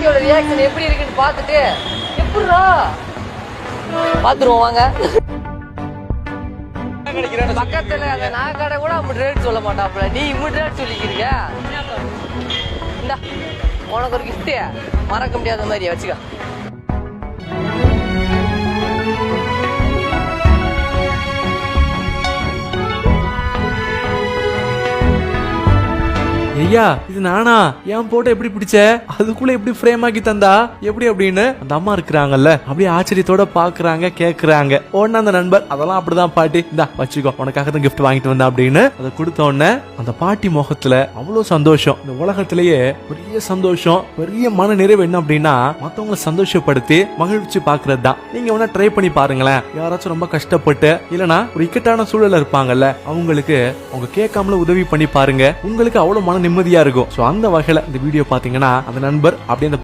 குட்டியோட ரியாக்ஷன் எப்படி இருக்குன்னு பார்த்துட்டு எப்படிரா பாத்துருவோம் வாங்க. பக்கத்துல அந்த நாகக்கடை கூட அப்படி ரேட் சொல்ல மாட்டாப்புல, நீ இப்படி ரேட் சொல்லிக்கிறீங்க. இந்தா உனக்கு ஒரு கிஃப்ட் மறக்க முடியாத மாதிரி வச்சுக்க. ஐயா இது நானா? என் போட்டோ எப்படி பிடிச்ச? அதுக்குள்ள எப்படி ஃப்ரேம் ஆக்கி தந்தா எப்படி அப்படின்னு அந்த அம்மா இருக்கிறாங்கல்ல அப்படியே ஆச்சரியத்தோட பாக்குறாங்க கேக்குறாங்க. உடனே அந்த நண்பர் அதெல்லாம் அப்படிதான் பாட்டி, இந்தா வச்சுக்கோ உனக்காக தான் கிஃப்ட் வாங்கிட்டு வந்தா அப்படின்னு அதை கொடுத்த உடனே அந்த பாட்டி முகத்துல அவ்வளவு சந்தோஷம். இந்த உலகத்திலேயே பெரிய சந்தோஷம், பெரிய மன நிறைவு என்ன அப்படின்னா மத்தவங்களை சந்தோஷப்படுத்தி மகிழ்ச்சி பாக்குறது தான். நீங்க வேணா ட்ரை பண்ணி பாருங்களேன். யாராச்சும் ரொம்ப கஷ்டப்பட்டு இல்லனா ஒரு இக்கட்டான சூழல்ல இருப்பாங்கல்ல, அவங்களுக்கு அவங்க கேட்காமல உதவி பண்ணி பாருங்க. உங்களுக்கு அவ்வளவு மன நிம்மதியா இருக்கும். சோ அந்த வகையில இந்த வீடியோ பாத்தீங்கன்னா அந்த நண்பர் அப்படியே